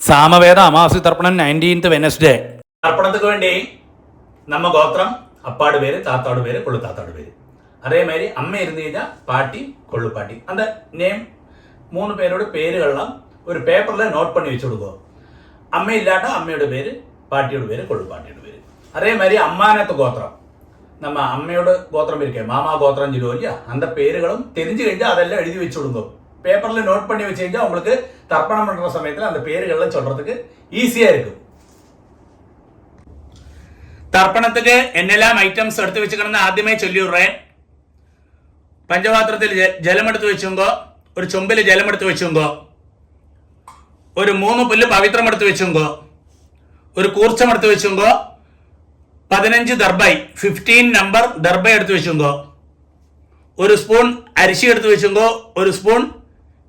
സാമവേദ അമാവാസി തർപ്പണം 19th Wednesday. തർപ്പണத்துக்கு വേണ്ടി நம்ம கோத்திரம் அப்பாடு பேர், தாத்தாடு பேர், கொள்ளு தாத்தாடு பேர். அதே மாதிரி அம்மை இருந்து കഴിഞ്ഞാൽ பாட்டி கொள்ளு பாட்டி. அந்த நேம் 3 பேரோட பேருகள்லாம் ஒரு பேப்பரில் நோட் பண்ணி வச்சு கொடுக்கும். அம்மை இல்லாட்டா அம்மையோட பேர், பாட்டியோட பேர், கொள்ளு பாட்டியோட பேர். அதே மாதிரி அம்மானத்து கோத்திரம், நம்ம அம்மையோட கோத்திரம் இருக்கே மாமா கோத்திரம் சொல்லுவோம் இல்லையா, அந்த பேருகளும் தெரிஞ்சு കഴിഞ്ഞാல் அதெல்லாம் எழுதி வச்சு கொடுக்கும். பேப்பரில் நோட் பண்ணி வச்சு കഴിഞ്ഞാல் உங்களுக்கு தர்ப்பணம் பண்ணுற சமயத்தில் அந்த பேருகள்லாம் சொல்கிறதுக்கு ஈஸியாக இருக்கும். തർപ്പണത്തിക്ക് എന്നെല്ലാം ഐറ്റംസ് എടുത്ത് വെച്ചിക്കണമെന്ന് ആദ്യമേ ചൊല്ലിവിടുറേ. പഞ്ചപാത്രത്തിൽ ജലമെടുത്ത് വെച്ചുങ്കോ, ഒരു ചൊമ്പിൽ ജലമെടുത്ത് വെച്ചുങ്കോ, ഒരു 3 പുല്ല് പവിത്രം എടുത്ത് വെച്ചുങ്കോ, ഒരു കൂർച്ചം എടുത്ത് വെച്ചുങ്കോ, 15 ദർബൈ 15 നമ്പർ ദർബൈ എടുത്ത് വെച്ചുങ്കോ, ഒരു സ്പൂൺ അരിശി എടുത്ത് വെച്ചുങ്കോ, ഒരു സ്പൂൺ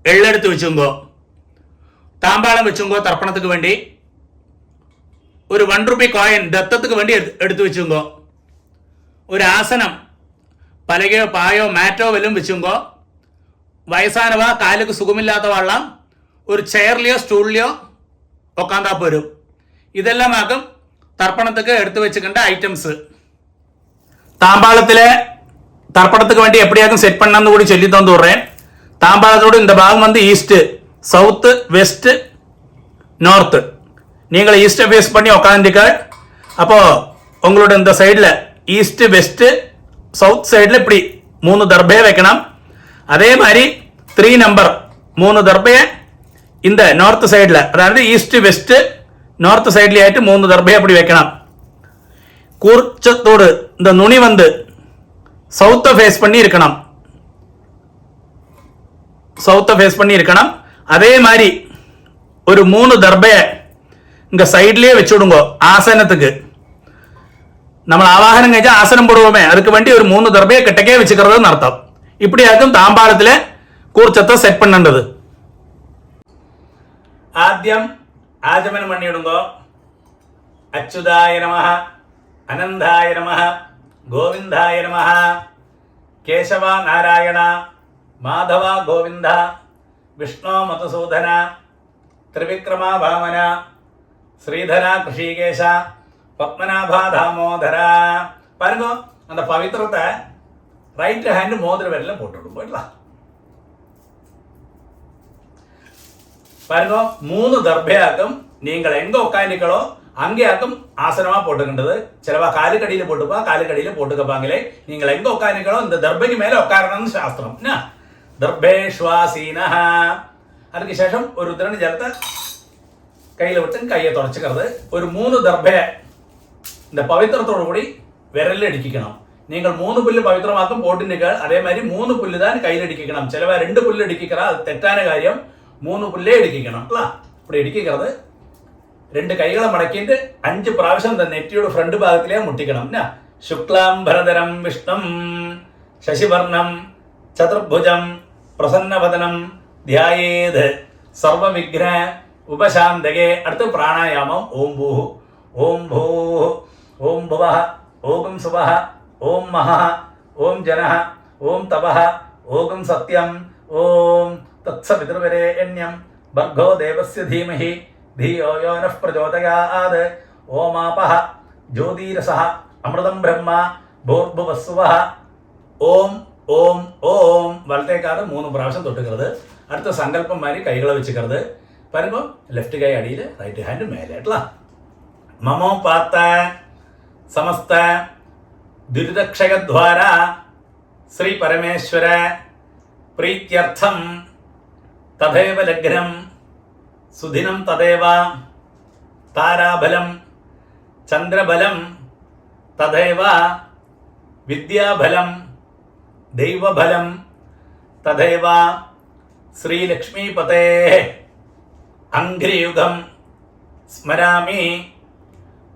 എള്ളെടുത്ത് വെച്ചുങ്കോ, താമ്പാളം വെച്ചുങ്കോ. തർപ്പണത്തിക്ക് വേണ്ടി ഒരു 1 രൂപ കോയിൻ ദത്തத்துக்கு വേണ്ടി എടുത്തു വെച്ചുങ്കോ, ഒരു ആസനം പലകയോ പായോ മാറ്റോ വല്ലതും വെച്ചുങ്കോ, വയസ്സാനവ കാലുക്ക് സുഖമില്ലാത്തവെല്ലാം ഒരു ചെയറിലെയോ സ്റ്റൂളിലെയോ ഉക്കാന്താ പോരും. ഇതെല്ലാം ആകും തർപ്പണத்துக்கு എടുത്തു വെച്ചിക്കണ്ട ഐറ്റംസ്. தாம்பாளத்தில் தர்ப்பணத்துக்கு வேண்டி எப்படியாக்கும் செட் பண்ணான்னு கூட சொல்லி தந்து விடுறேன். தாம்பாளத்தோடு இந்த பாகம் வந்து ஈஸ்ட், சவுத்து, வெஸ்ட், நார்த்து. நீங்கள் ஈஸ்ட்டை ஃபேஸ் பண்ணி உட்காந்துருக்காள். அப்போது உங்களோட இந்த சைடில் ஈஸ்ட்டு, வெஸ்ட்டு, சவுத் சைடில் இப்படி 3 தர்பையை வைக்கணும். அதே மாதிரி 3 நம்பர் 3 தர்பையை இந்த நார்த் சைடில், அதாவது ஈஸ்ட்டு, வெஸ்ட்டு, நார்த் சைட்லேயே ஆகிட்டு 3 தர்பையை அப்படி வைக்கணும். கூர்ச்சத்தோடு இந்த நுனி வந்து சவுத்தை ஃபேஸ் பண்ணி இருக்கணும், சவுத்தை ஃபேஸ் பண்ணி இருக்கணும். அதே மாதிரி ஒரு 3 தர்பையை இங்க சைட்லயே வச்சுடுங்க. ஆசனத்துக்கு நம்ம ஆவாகனம் കഴിച്ചാൽ ஆசனம் போடுவோமே, அதுக்கு வேண்டி ஒரு 3 தர்பையை கிட்டக்கே வச்சுக்கிறதுன்னு அர்த்தம். இப்படியாக்கும் தாம்பாளத்தில் கூர்ச்சத்தை செட் பண்ணது. ആദ്യം ആചമനം പണിയിടുമ്പോ അച്യുതായ നമഃ, അനന്തായ നമഃ, ഗോവിന്ദായ നമഃ, കേശവ നാരായണ, മാധവ ഗോവിന്ദ, വിഷ്ണു മധുസൂദന, ത്രിവിക്രമ വാമന, ஸ்ரீதர கிருஷிகேஷ, பத்மநாப தாமோதர. பாருங்க, அந்த பவித்திரத்தை ரைட் ஹேண்ட் மோதிர விரல்ல போட்டுடும் போயிடலாம். பாருங்க, 3 தர்பையாக்கும் நீங்கள் எங்க உட்காந்துக்களோ அங்கேயாக்கும் ஆசனமா போட்டுக்கின்றது. சிலவா காலுக்கடியில் போட்டுப்பா, காலுக்கடியில் போட்டுக்கப்பாங்களே. நீங்கள் எங்க உட்காந்துக்களோ இந்த தர்பைக்கு மேல உட்காரணும்னு சாஸ்திரம். தர்பேஷ்வாசீன. அதுக்கு சேஷம் ஒரு உத்திரன் ஜலத்தை கையில் விட்டு கையை தொடச்சிக்கிறது. ஒரு 3 தர்பையை இந்த பவித்திரத்தோடு கூடி விரலில் அடிக்கணும். நீங்கள் 3 புல்லு பவித்திரமாக்கும் போட்டுனீர்கள். அதே மாதிரி 3 புல்லு தான் கையில் அடிக்கணும். சிலவ 2 புல்லு அடிக்கிறா, அது தெറ്റാன காரியம். 3 புல்லே அடிக்கணும். இப்படி அடிக்கிறது. 2 கைகளை மடக்கிட்டு 5 പ്രാവശ്യം இந்த நெற்றியோட ஃப்ரண்ட் பாகத்திலே முட்டிக்கணும். சுக்லாம் பரதரம் விஷ்ணும் சசிவர்ணம் சதுர்புஜம் பிரசன்னவதனம் தியாயேத் சர்வ விக்ன ഉപശാന്തകേ. അടുത്ത് പ്രാണായാമം. ഓം ഭൂ, ഓം ഭൂ, ഓം ഭുവ, ഓം സുവ, ഓം മഹ, ഓം ജന, ഓം തപ, ഓം സത്യം, ഓം തത്സവിതൃവരേണ്യം ഭർഗോ ദേവസ്യ ധീമഹി ധിയോ യോ നഃ പ്രചോദയാത്. ഓമാപഃ ജ്യോതിരസഃ അമൃതം ബ്രഹ്മ ഭൂർഭുവസ്സുവഃ. ഓം ഓം ഓം. വലത്തേക്കാട് 3 പ്രാവശ്യം തൊട്ടുക്கிறது. അടുത്ത സങ്കല്പം മാതിരി കൈകളെ വെച്ചുക്கிறது. பாருங்க, லெஃப்ட் கை அடியில், ரைட் ஹேண்டு மேலே. மமோ பார்த்த சமஸ்த துரிதக்ஷயத்வார ஸ்ரீ பரமேஸ்வர பிரீத்தியர்த்தம் ததேவ லக்னம் சுதினம் ததேவ தாராபலம் சந்திரபலம் ததேவ வித்யாபலம் தெய்வபலம் ததேவ ஸ்ரீலக்ஷ்மீபதே அங்கிரியுகம் ஸ்மராமி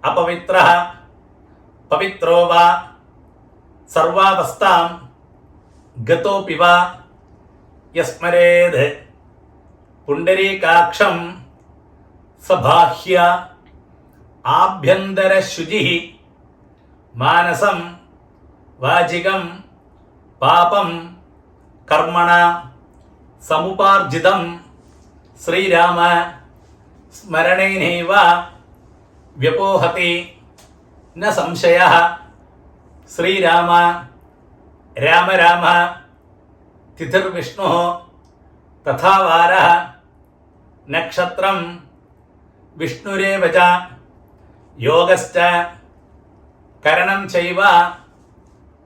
அபவித்ரः பவித்ரோ வா சர்வாவஸ்தாம் கதோபி வா யஸ்மரேத் புண்டரீகாட்சம் சபாஹ்ய ஆப்யந்தர சுஜிஹி மானசம் வாஜிகம் பாபம் கர்மண சமுபார்ஜிதம் ஸ்ரீராம സ്മരണേനൈവ വ്യപോഹതി ന സംശയഃ. ശ്രീരാമ രാമ രാമ തിഥിർവിഷ്ണുഃ തഥാ വാരഃ നക്ഷത്രം വിഷ്ണുരേവ ച യോഗശ്ച കരണം ചൈവ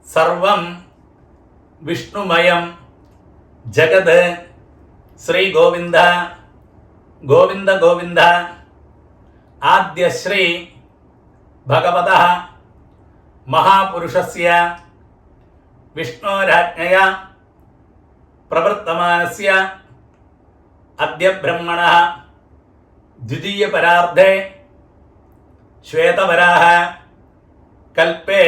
സർവം വിഷ്ണുമയം ജഗത്. ശ്രീ ഗോവിന്ദ ഗോവിന്ദ ഗോവിന്ദ. ആദ്യശ്രീ ഭഗവതഃ മഹാപുരുഷസ്യ വിഷ്ണോരാജ്ഞയാ പ്രവർത്തമാനസ്യ അദ്യ ബ്രഹ്മണഃ ദ്വിതീയപരാർദ്ധേ ശ്വേതവരാഹ കൽപ്പേ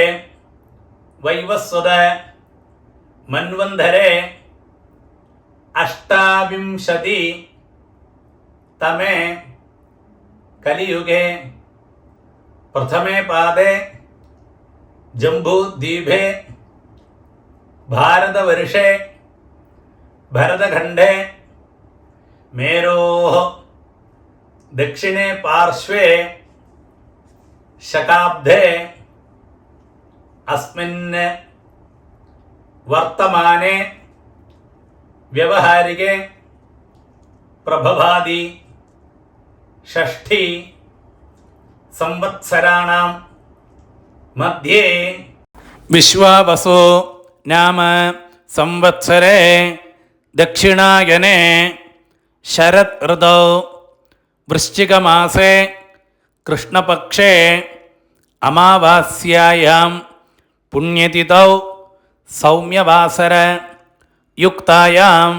വൈവസ്വത മന്വന്തരേ അഷ്ടാവിംശതി തമേ കലിയുഗേ പ്രഥമേ പാദേ ജംബൂദ്വീപേ ഭാരതവർഷേ ഭരതഖണ്ഡേ മേരോः ദക്ഷിണേ പാർശ്വേ ശകാബ്ദേ അസ്മിൻ വർത്തമാനെ വ്യവഹാരികേ പ്രഭവാദി ഷഷ്ഠി സംവത്സരാണാം മധ്യേ വിശ്വാവസോ നാമ സംവത്സരേ ദക്ഷിണായനെ ശരത് ഋതൗ വൃശ്ചികമാസേ കൃഷ്ണപക്ഷേ അമാവാസ്യായാം പുണ്യതിഥൗ സൗമ്യവാസര യുക്തായാം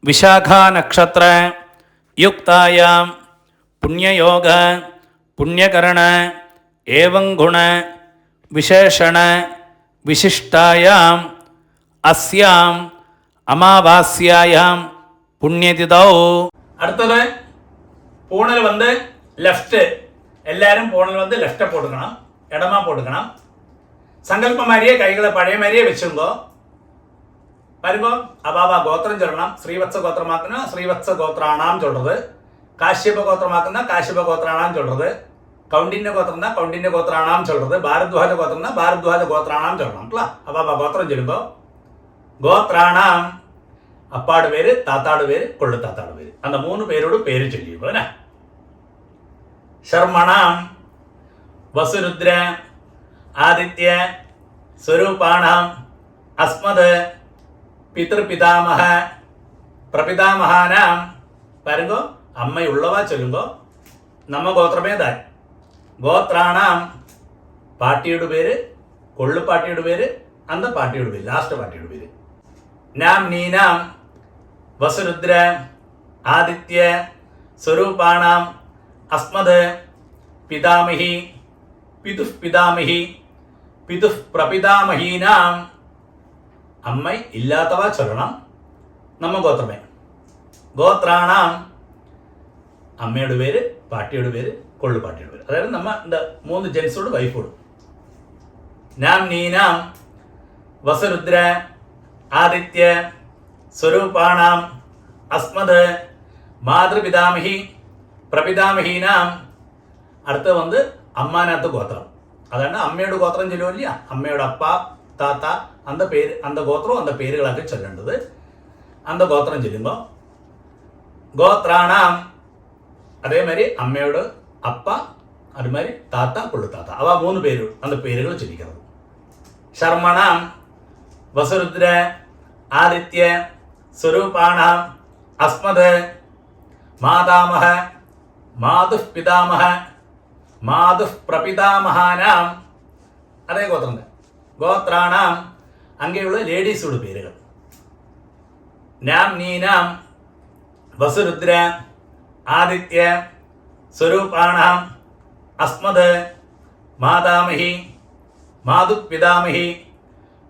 വിശാഖാനക്ഷത്ര യുക്തായാം പുണ്യയോഗ പുണ്യകരണ ഏവം ഗുണ വിശേഷണ വിശിഷ്ടായാം അസ്യാം അമാവാസ്യായാം പുണ്യതിഥൗ. അടുത്തത് പൂണിൽ വന്ന് ലെഫ്റ്റ്. എല്ലാവരും പൂണിൽ വന്ന് ലെഫ്റ്റ് പോടുക്കണം, ഇടമാ പോടുക്കണം. സങ്കല്പ മാരിയെ കൈകളെ പഴയ മാരിയെ വെച്ചുങ്കോ വരുമ്പോ അബാബ ഗോത്രം ചൊല്ലണം. ശ്രീവത്സ ഗോത്രമാക്കുന്ന ശ്രീവത്സ ഗോത്രാണാം ചൊല്ലത്, കാശ്യപ ഗോത്രമാക്കുന്ന കാശ്യപ ഗോത്രാണാം ചൊല്ലത്, കൗണ്ടിന്യ ഗോത്രന്ന കൗണ്ടിന്യ ഗോത്രാണാം ചൊല്ലത്, ഭാരദ്വാജ ഗോത്രന്ന ഭാരദ്വാജ ഗോത്രാണാം ചൊല്ലണം. അബാബ ഗോത്രം ചൊല്ലുമ്പോ ഗോത്രാണാം അപ്പാട് പേര്, താത്താട് പേര്, കൊള്ളു താത്താട് പേര്, அந்த 3 പേരോട് പേര് ചൊല്ലിയുള്ളൂ അല്ലേ. ശർമ്മണാം വസുരുദ്ര ആദിത്യ സ്വരൂപാണാം അസ്മത് പിതൃപിതാമഹ പ്രപിതാമഹാനാം. വരുമ്പോ അമ്മയുള്ളവ ചൊല്ലുമ്പോ നമ്മ ഗോത്രമേ താൻ. ഗോത്രാണാം പാട്ടിയുടെ പേര്, കൊള്ളുപാട്ടിയുടെ പേര്, അന്ത പാട്ടിയുടെ പേര്, ലാസ്റ്റ് പാട്ടിയുടെ പേര്. നാം നീനാം വസുരുദ്ര ആദിത്യ സ്വരൂപാണാം അസ്മത് പിതാമഹി പിതുഃ പിതാമഹി പിതുഃ പ്രപിതാമഹീനാം. അമ്മ ഇല്ലാത്തവ ചൊല്ലണം, നമ്മ ഗോത്രമേ. ഗോത്രാണാം അമ്മയുടെ പേര്, പാട്ടിയുടെ പേര്, കൊള്ളുപാട്ടിയുടെ പേര്. അതായത് നമ്മ എന്താ 3 ജെൻസോട് വൈഫോടും. നാം നീനാം വസുരുദ്ര ആദിത്യ സ്വരൂപാണാം അസ്മത് മാതൃപിതാമഹി പ്രപിതാമഹീനാം. അടുത്ത് വന്ന് അമ്മാനകത്ത് ഗോത്രം. അതാണ് അമ്മയുടെ ഗോത്രം ചൊല്ലുമില്ല, അമ്മയുടെ അപ്പ താത്ത അന്ത പേര്, അന്ത ഗോത്രവും അന്ത പേരുകളൊക്കെ ചൊല്ലേണ്ടത്. അന്ത ഗോത്രം ചൊല്ലുമ്പോൾ ഗോത്രാണാം അതേമാതിരി അമ്മയോട് അപ്പ, അതുമാതിരി താത്ത, കൊള്ളുത്താത്ത, അവ 3 പേര് അന്ത പേരുകൾ ചൊല്ലിക്കുന്നത്. ശർമ്മണാം വസുരുദ്ര ആദിത്യ സ്വരൂപാണാം അസ്മത് മാതാമഹ മാതുഃ പിതാമഹ മാതുഃ പ്രപിതാമഹാനാം. അതേ ഗോത്രം. ഗോത്രാണാം അങ്ങനെയുള്ള ലേഡീസുടെ പേരുകൾ. നാം നീനാം വസുരുദ്ര ആദിത്യ സ്വരൂപാണാം അസ്മത് മാതാമഹി മാതുഃ പിതാമഹി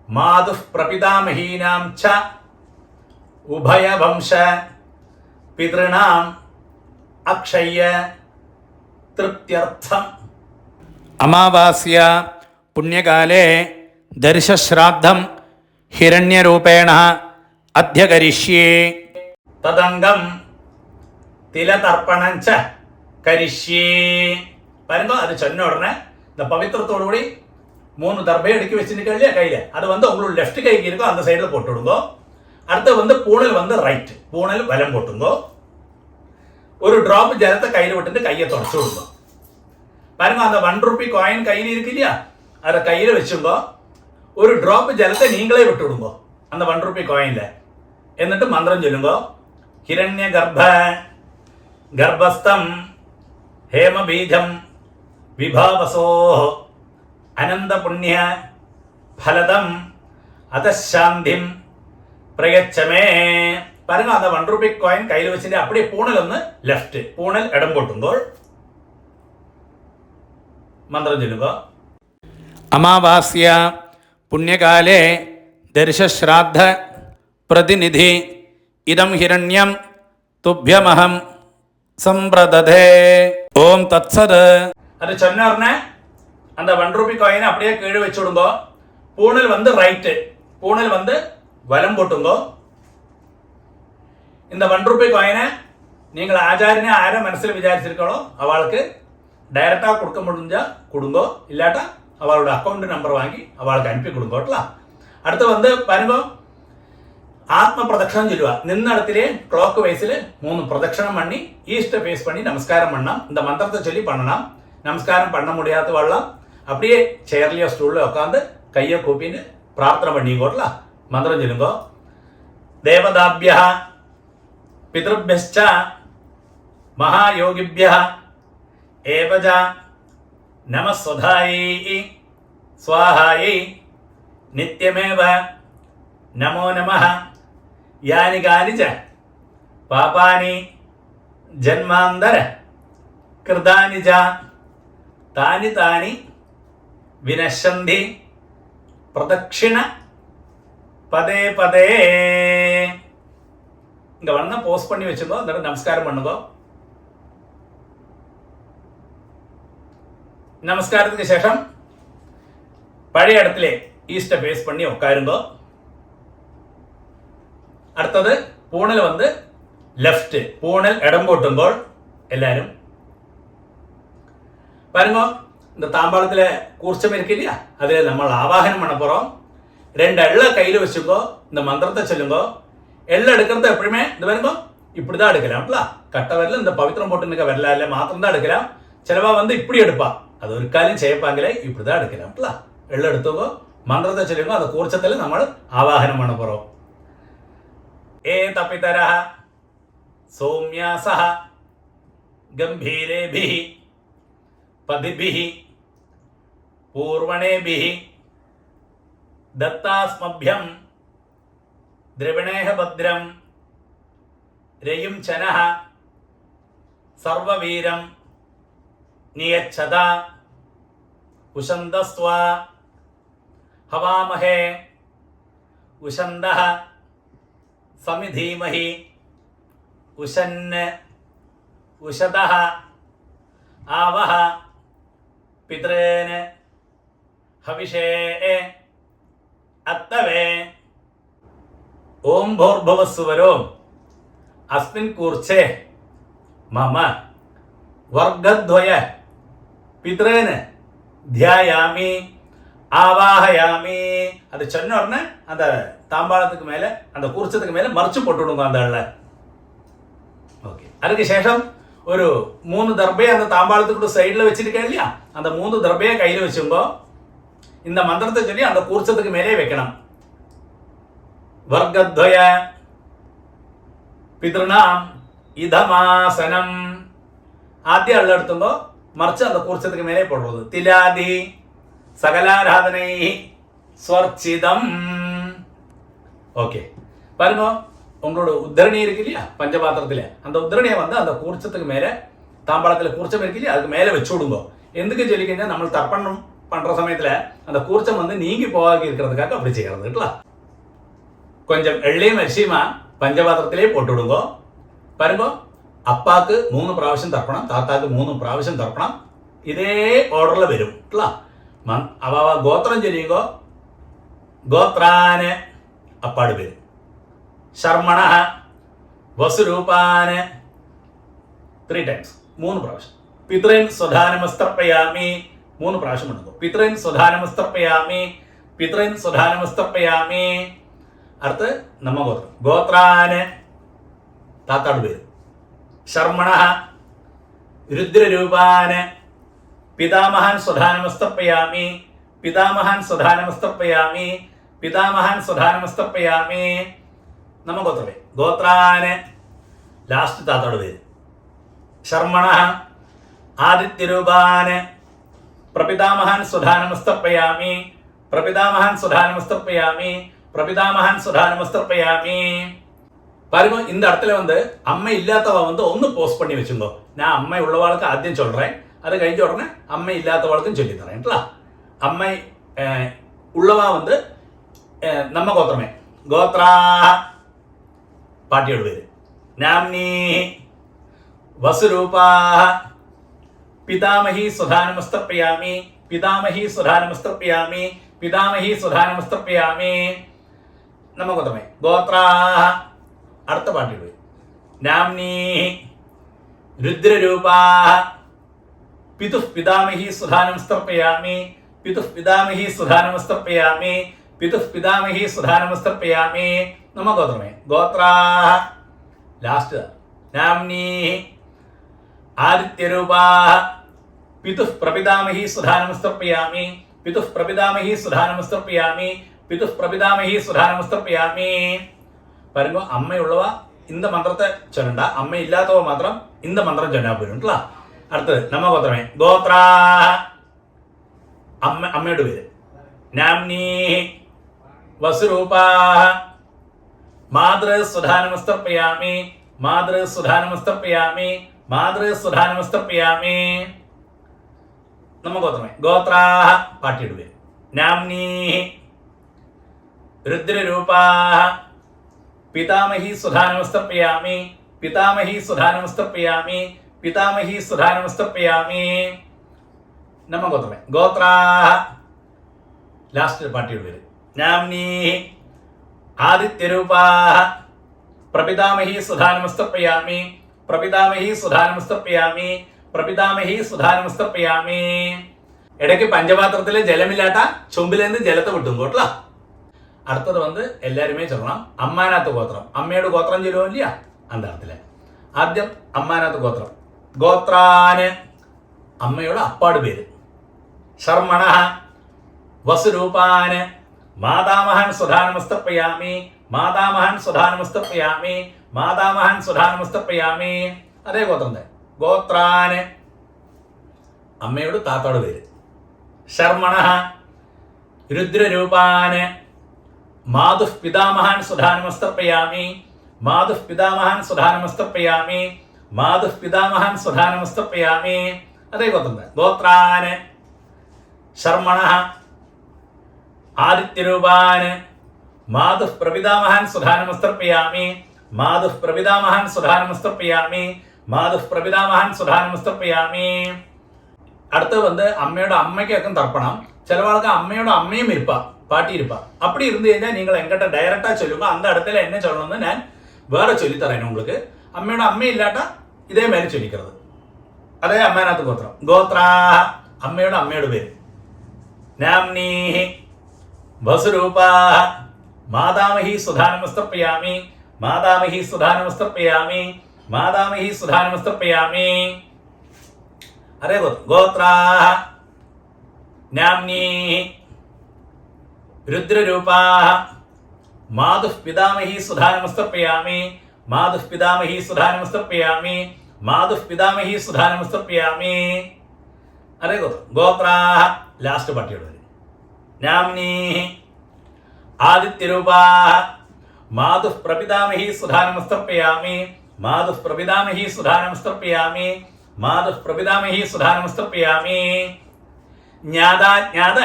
മാതുഃ പ്രപിതാമഹീനാം ച ഉഭയവംശ പിതൃണാം അക്ഷയ്യ തൃപ്ത്യർത്ഥം. അമാവാസ്യ പുണ്യകാലേ ദർശശ്രാദ്ധം ഹിരണ്യരൂപേണ അദ്യ കരിഷ്യേ. തദംഗം തിലതർപ്പണം ച കരിഷ്യേ பாருங்க. அது சொன்ன உடனே இந்த பவித்திரத்தோடு கூடி 3 தர்பையை அடுக்கி வச்சுருக்க இல்லையா கையில், அது வந்து உங்களுக்கு லெஃப்ட் கைக்கு இருக்கோ அந்த சைடில் போட்டு விடுங்கோ. அடுத்து வந்து பூணல் வந்து ரைட், பூணல் வலம் போட்டுங்கோ. ஒரு டிராப் ஜலத்தை கையில் விட்டுட்டு கையை தொடச்சு விடுங்க. பாருங்க, அந்த 1 ரூபி காயின் கையில் இருக்கு இல்லையா, அதை கையில் வச்சுங்கோ. ஒரு டிராப் ஜலத்தை நீங்களே விட்டு விடுங்கோ அந்த 1 ரூபி காயின்ல. എന്നിട്ട് மந்திரம் சொல்லுங்கோ. ஹிரண்ய கர்ப்பஸ்தம் ஹேம பீஜம் விபாவசோ அனந்த புண்ணிய பலதம் அதசாந்திம் பிரயச்சமே. பாருங்க, அந்த 1 ரூபி காயின் கையில் வச்சுட்டு அப்படியே பூணல் ഒന്ന് ലെഫ്റ്റ്, പൂണൽ ഇടം പൊട്ടുമ്പോൾ മന്ത്രം ചൊല്ലുക. അമാവാസ്യ പുണ്യകാലേ ദർശശ്രാദ്ധ പ്രതിനിധി ഇദം ഹിരണ്യം തുഭ്യമഹം സമ്പ്രദധേ. ഓം തത്സത്. அது சொன்ன உடனே அந்த 1 ரூபி காயினை அப்படியே கீழே வச்சு விடுங்கோ. பூணல் வந்து ரைட்டு, பூணல் வந்து வலம் போட்டுங்கோ. இந்த 1 ரூபி காயினை நீங்கள் ஆச்சாரியனை ஆரை மனசில் விசாரிச்சிருக்கோ அவளுக்கு டைரக்டாக கொடுக்க முடிஞ்சா கொடுங்கோ, இல்லாட்டா அவளோட அக்கௌண்ட் நம்பர் வாங்கி அவளுக்கு அனுப்பி கொடுங்கோட்டலாம். அடுத்து வந்து பாருங்க, ஆத்ம பிரதட்சணம் சொல்லுவா. நின்ன இடத்திலே கிளாக் வைஸில் 3 பிரதட்சணம் பண்ணி ஈஸ்ட்டை ஃபேஸ் பண்ணி நமஸ்காரம் பண்ணலாம். இந்த மந்திரத்தை சொல்லி பண்ணலாம். நமஸ்காரம் பண்ண முடியாத வரலாம், அப்படியே சேர்லையோ ஸ்டூலில் உட்காந்து கையை கூப்பின்னு பிரார்த்தனை பண்ணிக்கோட்டலாம். மந்திரம் சொல்லுங்கோ. தேவதாபியா பிதృభ్యశ్చ மகாயோகிபியா ஏவஜ நமஸ்வதாயை ஸ்வாஹாயை நித்யமேவ நமோ நமः. யானி கானி ச பாபானி ஜன்மாந்தர கிருதானி ச தானி தானி வினஷந்தி பிரதக்ஷிண பதே பதே. இங்கே வந்து போஸ்ட் பண்ணி வச்சுக்கோ, அந்த நமஸ்காரம் பண்ணுங்கோ. நமஸ்காரத்துக்கு சேஷம் பழைய இடத்துல ஈஸ்ட்டை ஃபேஸ் பண்ணி உட்காருங்கோ. அடுத்தது பூணல் வந்து லெஃப்ட், பூணல் இடம் போட்டுங்கோள் எல்லாரும். பாருங்க, இந்த தாம்பாளத்தில் கூர்ச்சம் இருக்கு இல்லையா, அதில் நம்ம ஆவாகனம் பண்ண போகிறோம். 2 எள்ள கையில் வச்சுக்கோ, இந்த மந்திரத்தை சொல்லுங்கோ. எள்ள எடுக்கிறது எப்பவுமே இந்த பாருங்க இப்படி தான் எடுக்கலாம்ல. கட்ட வரல இந்த பவித்திரம் போட்டு நிற்க வரல இல்லை மாத்திரம் தான் எடுக்கலாம். சிலவா வந்து இப்படி எடுப்பா, அது ஒரு காலையும் செய்யப்பாங்களே, இப்படி தான் எடுக்கலாம்ல. எள்ள எடுத்துக்கோ, மந்திரத்தை சொல்லுங்க. அந்த கூர்ச்சத்தில் நம்ம ஆவாகனம் பண்ண போகிறோம். ஏ தபிதரஹ சௌம்யாசஹ கம்பீரேபிஹி பதிபிஹி பூர்வணேபிஹி दत्तास्मभ्यं द्रविणेह भद्रं रयुं चनः सर्ववीरं नियच्छता उशन्दस्त्वा हवामहे उशन्दः समिधीमहि उशन्न उशदः आवह पितॄन् हविषे अत्तवे. ओम भूर्भुवस्सुवरो अस्मिन् कूर्चे मम वर्गद्वय पितॄन् ध्यायामि ஆவாஹயாமி. அது சொன்ன உடனே அந்த தாம்பாளத்துக்கு மேலே அந்த கூர்ச்சத்துக்கு மேலே மறைச்சு போட்டு விடுங்க அந்த ஆள. ஓகே, அதுக்கு சேஷம் ஒரு 3 தர்பையை அந்த தாம்பாளத்துக்கு சைடில் வச்சிருக்கேன் இல்லையா, அந்த 3 தர்பையை கையில் வச்சுங்கோ. இந்த மந்திரத்தை சொல்லி அந்த கூர்ச்சத்துக்கு மேலே வைக்கணும். வர்க்கத்வய பிதൃணாம் இதமாசனம். ஆத்திய அள்ள எடுத்துங்கோ, மறைச்சு அந்த கூர்ச்சத்துக்கு மேலே போடுறது. திலாதி சகலாராதனை ஸ்வர்ச்சிதம். ஓகே, பாருங்க, உங்களோட உத்தரணி இருக்கு இல்லையா பஞ்சபாத்திரத்தில், அந்த உத்தரணியை வந்து அந்த கூர்ச்சத்துக்கு மேலே தாம்பாளத்தில் கூர்ச்சம் இருக்கு இல்லையா அதுக்கு மேலே வச்சு விடுங்க. எதுக்கு சொல்லிக்கங்க, நம்ம தர்ப்பணம் பண்ணுற சமயத்தில் அந்த கூர்ச்சம் வந்து நீங்கி போகாது இருக்கிறதுக்காக அப்படி செய்யறது. கொஞ்சம் எள்ளையும் அரிசியுமா பஞ்சபாத்திரத்திலே போட்டு விடுங்க. பாருங்க, அப்பாவுக்கு 3 പ്രാവശ്യം தர்ப்பணம், தாத்தாக்கு 3 പ്രാവശ്യം தர்ப்பணம், இதே ഓർഡറിൽ വരും. അവ ഗോത്രം ചൊല്ലിക്കോ. ഗോത്രാന് അപ്പാട് പേര്, ശർമ്മണ വസുരൂപാന് 3 ടൈംസ് 3 പ്രാവശ്യം. പിതൃൻ സ്വധാനമസ്തർപ്പയാമി 3 പ്രാവശ്യം എടുക്കും. പിതൃൻ സ്വധാനമസ്തർപ്പയാമി, പിതൃൻ സ്വധാനമസ്തർപ്പയാമി. അടുത്ത് നമ്മ ഗോത്രം. ഗോത്രാന് താത്താട് പേര്. ശർമ്മണ രുദ്രരൂപാന് പിതാമഹാൻ സ്വധാനമസ്തർപ്പയാമി, പിതാമഹാൻ സ്വധാനമസ്തർപ്പയാമി, പിതാമഹാൻ സ്വധാനമസ്തർപ്പയാമി. നമ്മ ഗോത്രമേ. ഗോത്രാന് ലാസ്റ്റ് താത്താട് പേര്. ശർമ്മണ ആദിത്യരൂപാന് പ്രപിതാമഹാൻ സ്വധാനമസ്തർപ്പയാമി, പ്രപിതാമഹാൻ സ്വധാനമസ്തർപ്പയാമി, പ്രപിതാമഹാൻ സ്വധാനമസ്തർപ്പയാമി. பாருங்க, இந்த இடத்துல அம்மை இல்லாதவ ஒன்று போஸ்ட் பண்ணி வச்சுங்கோ. நான் அம்மை உள்ளவாளுக்கு ஆദ്യം சொல்றேன், அது கழிஞ்ச உடனே அம்மை இல்லாதவாளுக்கும் சொல்லி தரேன்ல. அம்மை உள்ளவா நம்ம கோத்திரமே. கோத்ரா பாட்டியோட பேரு. நாம்னி வசுரூபா பிதாமகி சுதானமஸ்தர்ப்பயாமி, பிதாமகி சுதானமஸ்தர்ப்பயாமி, பிதாமகி சுதானமஸ்தர்ப்பயாமி. நம்ம கோத்திரமே. கோத்ரா അടുത്ത പാട്ടിയുടെ പേര്. നാംനി രുദ്രരൂപാ പിതുഃ പിതാമഹി സുധാനമസ്തർപ്പയാമി, പിതുഃ പിതാമഹി സുധാനമസ്തർപ്പയാമി, പിതുഃ പിതാമഹി സുധാനമസ്തർപ്പയാമി. നമ്മ ഗോത്രമേ. ഗോത്രാ ലാസ്റ്റ്. നാംനി ആദിത്യരൂപാ പിതുഃ പ്രപിതാമഹി സുധാനമസ്തർപ്പയാമി, പിതുഃ പ്രപിതാമഹി സുധാനമസ്തർപ്പയാമി, പിതുഃ പ്രപിതാമഹി സുധാനമസ്തർപ്പയാമി. பாருங்க, அம்மை உள்ளவா இந்த மந்திரத்தை சொல்லண்டா, அம்மை இல்லாதவ மாத்திரம் இந்த மந்திரம் சொன்னா போயிடும்ல. அடுத்தது நம்ம கோத்திரமே. கோத்ரா அம்மையோட பேரு. நாம்னி வசுரூபா மாத்ரு சுதானமஸ்தர்ப்பயாமி, மாத்ரு சுதானமஸ்தர்ப்பயாமி, மாத்ரு சுதானமஸ்தர்ப்பயாமி. நம்ம கோத்திரமே. கோத்ரா பாட்டியோட பேரு. நாம்னி ருத்ரரூபா പിതാമഹി സുധാനമസ്തർപ്പയാമി, പിതാമഹി സുധാനമസ്തർപ്പയാമി, പിതാമഹി സുധാനമസ്തർപ്പയാമി. നമ്മ ഗോത്രമേ. ഗോത്രാ ലാസ്റ്റ് പാട്ടിയുടെ പേര്. നാംനി ആദിത്യരൂപാ പ്രപിതാമഹി സുധാനമസ്തർപ്പയാമി, പ്രപിതാമഹി സുധാനമസ്തർപ്പയാമി, പ്രപിതാമഹി സുധാനമസ്തർപ്പയാമി. ഇടയ്ക്ക് പഞ്ചപാത്രത്തിലെ ജലമില്ലാട്ട ചുമ്പിലേന്ന് ജലത്തെ വിട്ടും കേട്ടോ. അടുത്തത് എല്ലാരുമേ ചൊല്ലണം. അമ്മാനാത്ത് ഗോത്രം. അമ്മയുടെ ഗോത്രം ചൊല്ലുമോ ഇല്ല அந்த இடத்துல. ആദ്യം അമ്മാനാത്ത് ഗോത്രം. ഗോത്രാന് അമ്മയുടെ അപ്പാട് പേര്. ശർമ്മണ വസുരൂപാന് മാതാമഹൻ സുധാനമസ്തർപ്പയാമി, മാതാമഹൻ സുധാനമസ്തർപ്പയാമി, മാതാമഹൻ സുധാനമസ്തർപ്പയാമി. അതേ ഗോത്രം തന്നെ. ഗോത്രാന് അമ്മയുടെ താത്താട് പേര്. ശർമ്മണ രുദ്രരൂപാന് മാതുഃ പിതാമഹാൻ സുധാനമസ്തർപ്പയാമി, മാതുഃ പിതാമഹാൻ സുധാനമസ്തർപ്പയാമി, മാതുഃ പിതാമഹാൻ സുധാനമസ്തർപ്പയാമി. അതേ ഗോത്രം. ഗോത്രാന് ശർമ്മണ ആദിത്യരൂപാന് മാതുഃ പ്രപിതാമഹാൻ സുധാനമസ്തർപ്പയാമി, മാതുഃ പ്രപിതാമഹാൻ സുധാനമസ്തർപ്പയാമി, മാതുഃ പ്രപിതാമഹാൻ സുധാനമസ്തർപ്പയാമി. അടുത്ത് അമ്മയുടെ അമ്മയ്ക്കൊക്കെ തർപ്പണം. ചിലവാൾക്ക് അമ്മയുടെ അമ്മയും ഇരുപ്പ, பாட்டி இருப்பா. அப்படி இருந்து കഴിഞ്ഞാൽ നിങ്ങൾ എங்கிட்ட ഡയറക്റ്റാ ചൊല്ലുമ്പോൾ அந்த இடத்துல என்ன சொல்லணும்னு ഞാൻ വേറെ ചൊല്ലിത്തറേன் உங்களுக்கு. അമ്മയുടെ അമ്മയില്ലാട്ട ഇതേ മേലെ ചൊല്ലിക്കരുത്. അതേ അമ്മാനാത്ത് ഗോത്രം. ഗോത്രാ അമ്മയുടെ പേര്. നാംനി വസുരൂപാ മാതാമഹി സുധാനമസ്തർപ്പയാമി, മാതാമഹി സുധാനമസ്തർപ്പയാമി, മാതാമഹി സുധാനമസ്തർപ്പയാമി. അതേ ഗോത്രം. ഗോത്രാ നാംനി രുദ്രരൂപാ മാതുഃ പിതാമഹി സുധാനമസ്തർപ്പയാമി, മാതുഃ പിതാമഹി സുധാനമസ്തർപ്പയാമി, മാതുഃ പിതാമഹി സുധാനമസ്തർപ്പയാമി. അതേ ഗോത്രം. ഗോത്രാ ലാസ്റ്റ് പട്ടിയോട് വരും. നാംനി ആദിത്യരൂപാ മാതുഃ പ്രപിതാമഹി സുധാനമസ്തർപ്പയാമി, മാതുഃ പ്രപിതാമഹി സുധാനമസ്തർപ്പയാമി, മാതുഃ പ്രപിതാമഹി സുധാനമസ്തർപ്പയാമി. ജ്ഞാതാജ്ഞാത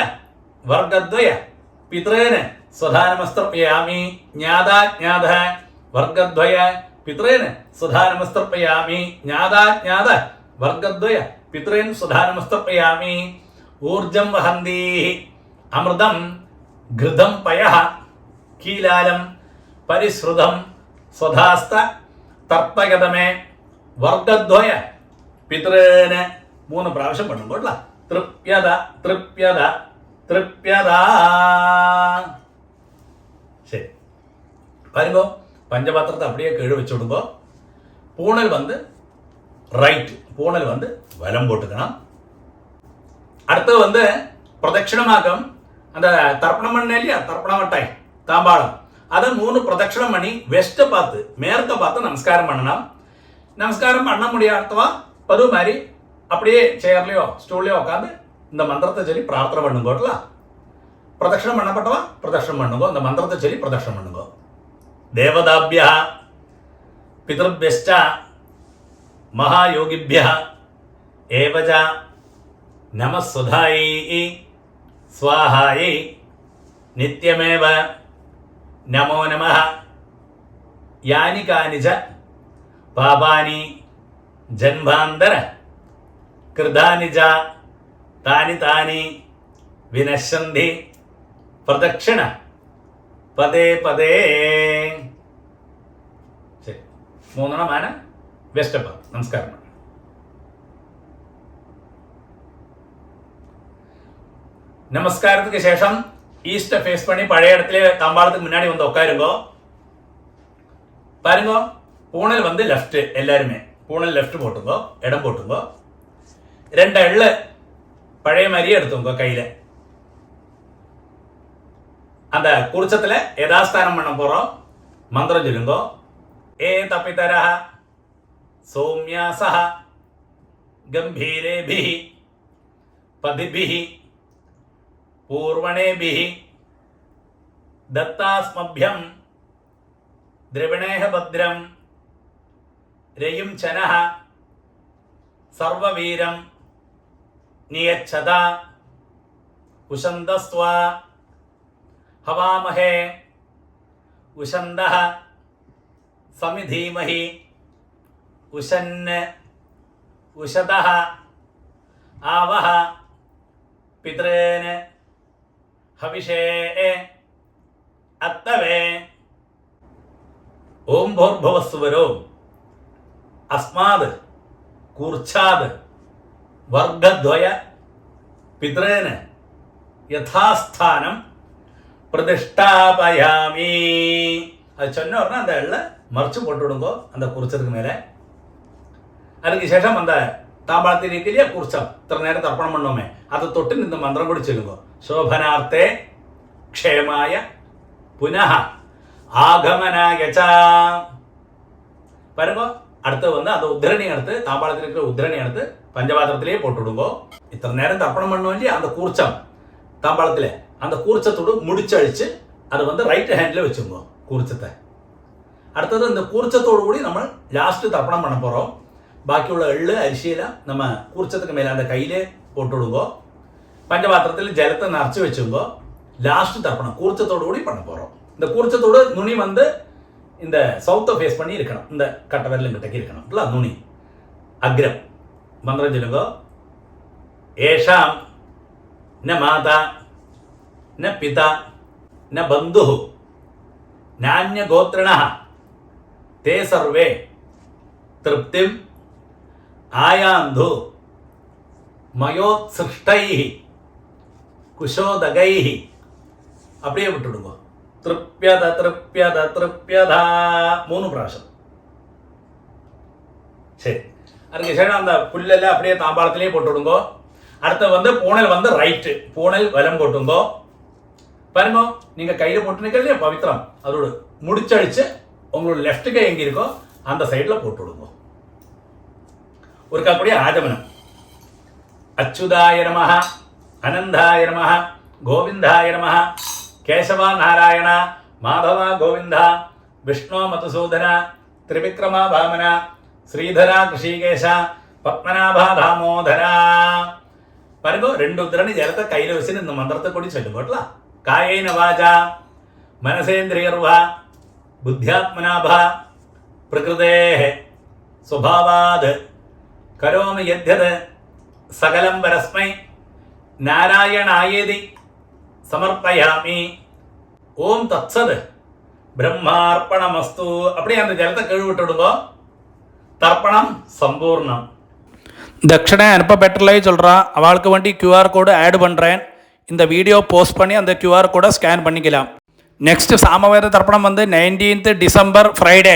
വർഗദ്വയ പിതൃന് സ്വധാനമസ്തർപ്പയാമി, ജ്ഞാതാജ്ഞാത വർഗദ്വയ പിതൃന് സ്വധാനമസ്തർപ്പയാമി, ജ്ഞാതാജ്ഞാത വർഗദ്വയ പിതൃൻ സ്വധാനമസ്തർപ്പയാമി. ഊർജം വഹന്തി അമൃതം ഘൃതം പയഃ കീലാലം പരിശ്രുതം സ്വധാസ്ത തർപ്പയതമേ വർഗദ്വയ പിതൃന് 3 പ്രാവശ്യം പണ്ണും കേട്ടോ. തൃപ്യത തൃപ്യത തൃപ്യത. சரி பாருங்க, பஞ்சபாத்திரத்தை அப்படியே கீழே வச்சு விடுங்க. பூணல் வந்து ரைட், பூணல் வந்து வலம் போட்டுக்கணும். அடுத்தது வந்து பிரதட்சிணமாக்கம். அந்த தர்ப்பணம் பண்ண இல்லையா, தர்ப்பண மட்டாய் தாம்பாளம், அதை 3 பிரதட்சிணம் பண்ணி வெஸ்ட்டை பார்த்து மேற்க பார்த்து நமஸ்காரம் பண்ணணும். நமஸ்காரம் பண்ண முடியாதவா பது மாதிரி அப்படியே சேர்லையோ ஸ்டூல்லையோ உட்காந்து இந்த மந்திரத்தை சொல்லி பிரார்த்தனை பண்ணுங்கோட்டல. பிரதட்சிணம் பண்ணப்பட்டவா பிரதட்சிணம் பண்ணுங்க, இந்த மந்திரத்தை சொல்லி பிரதட்சிணம் பண்ணுங்க. தேவதாபியா பிதృభ్యశ్చ மகாயோகிभ्यः ஏவஜ நமஸ்வதாயை ஸ்வாஹாயை நித்யமேவ நமோ நமः. யானி கானிச்ச பாபானி ஜன்மாந்தர கிருதானி ச தானி தானி வினஷ்யந்தி பிரதட்சிண പദേ പദേ. ശരി, 3 വെസ്റ്റപ്പ. നമസ്കാരം. நமஸ்காரத்துக்கு சேஷம் ஈஸ்ட ஃபேஸ் பண்ணி பழைய இடத்துல தாம்பாளத்துக்கு முன்னாடி வந்து உட்காருங்கோ. பாருங்க, பூணல் வந்து லெஃப்ட், எல்லாருமே பூணல் லெஃப்ட் போட்டுங்கோ, இடம் போட்டுங்கோ. 2 எள்ளு பழைய மாதிரியே எடுத்துங்கோ கையில. அந்த குருச்சத்துல யதாஸ்தானம் பண்ண போறோம். மந்திரம் சொல்லுங்கோ. ஏ தபிதரஹ சௌம்யாசஹ கம்பீரேபிஹி பதிபிஹி பூர்வணேபிஹி தத்தாஸ்மभ्यं திரவிணேஹ பத்ரம் ரயும் சனஹ சர்வவீரம் நியச்சதா உஷந்தஸ்வா हवामहे उषन्दः समिधीमहि उशन्न उषदः आवह पितॄन् हविषे अत्तवे. ओम भूर्भुवस्सुवरो अस्माद् कूर्च्छाद् वर्गद्वय पितॄन् यथास्थानं பிரதிஷ்டாபயாமி. அது சொன்ன உடனே அந்த எள்ள மறைச்சு போட்டு விடுங்கோ அந்த குறிச்சதுக்கு மேலே. அதுக்கு சேஷம் அந்த தாம்பாளத்தில் இருக்கு இல்லையா குறிச்சம், இத்தனை நேரம் தர்ப்பணம் பண்ணோமே, அதை தொட்டு இந்த மந்திரம் கூட சொல்லுங்கோ. சோபனார்த்தே க்ஷேமாய புனः ஆகமனாயச்ச. பாருங்க, அடுத்து வந்து அந்த உத்திரணி எடுத்து தாம்பாளத்தில் இருக்கிற உத்திரணி எடுத்து பஞ்சபாத்திரத்திலேயே போட்டு விடுங்கோ. இத்தனை நேரம் தர்ப்பணம் பண்ணோம் இல்லையா அந்த கூர்ச்சம் தாம்பாளத்தில், அந்த கூர்ச்சத்தோடு முடிச்சழிச்சு அதை வந்து ரைட் ஹேண்டில் வச்சுருங்கோ கூர்ச்சத்தை. அடுத்தது இந்த கூர்ச்சத்தோடு கூடி நம்ம லாஸ்ட்டு தர்ப்பணம் பண்ண போகிறோம். பாக்கியுள்ள எள்ளு அரிசியெல்லாம் நம்ம கூர்ச்சத்துக்கு மேலே அந்த கையிலே போட்டு விடுங்கோ. பஞ்சபாத்திரத்தில் ஜலத்தை நிறச்சி வச்சுங்கோ. லாஸ்ட்டு தர்ப்பணம் கூர்ச்சத்தோடு கூடி பண்ண போகிறோம். இந்த கூர்ச்சத்தோடு நுனி வந்து இந்த சவுத்தை ஃபேஸ் பண்ணி இருக்கணும், இந்த கட்டை விரலும் கிட்டக்கு இருக்கணும் இல்லை நுனி. அக்ரம் மந்திரம் சொல்லுங்கோ. ஏஷாம் ந மாதா न पिता न बंधुः नान्य गोत्रिणः ते सर्वे तृप्तिम आयान्धु मयोत्सृष्टैः कुशोदगैः. அப்படியே விட்டுடுங்க. तृप्यद तृप्यद तृप्यदा 3 பிராവശ്யம். சரி, அதுக்கு சரி அந்த புல்லெல்லாம் அப்படியே தாம்பாளத்திலேயே போட்டு விடுங்க. அடுத்து வந்து பூணல் வந்து ரைட்டு, பூணல் வலம் போட்டுங்கோ. பாருங்க, நீங்க கையில போட்டுருக்க இல்லையா பவித்திரம், அதோட முடிச்சழிச்சு உங்களோட லெஃப்ட் கை எங்க இருக்கோ அந்த சைட்ல போட்டு விடுங்க. ஒருக்கா கூடிய ஆஜமனம். அச்சுதாய நமஹ அனந்தாய நமஹ கோவிந்தாய நமஹ கேசவா நாராயண மாதவா கோவிந்தா விஷ்ணு மதுசூதன திரிவிக்ரமா வாமன ஸ்ரீதரா கிருஷிகேஷ பத்மநாபா தாமோதரா. பாருங்க, 2 உத்திரணி ஜலத்தை கையில வச்சு இந்த மந்திரத்தை கூடி சொல்லுங்கோட்டல. காயேன வாஜா மனசேந்திரியர்வா புத்தியாத்மனாபா பிரகிருதேஹ சுபாவாத் கரோமி யத்யத் சகலம் பரஸ்மை நாராயணாயேதி சமர்ப்பயாமி. ஓம் தத்சத் பிரம்மார்ப்பணமஸ்து. அப்படியே அந்த ஜலத்தை கழுவி விட்டுடுங்க. தர்ப்பணம் சம்பூர்ணம். தட்சிணை அனுப்பப்பெற்றலை சொல்கிறா, அவளுக்கு வேண்டி கியூஆர் கோடு ஆட் பண்ணுறேன். இந்த வீடியோ போஸ்ட் பண்ணி அந்த கியூஆர் கோடை ஸ்கேன் பண்ணிக்கலாம். நெக்ஸ்ட் சாமவேத தர்ப்பணம் வந்து 19th December ஃப்ரைடே.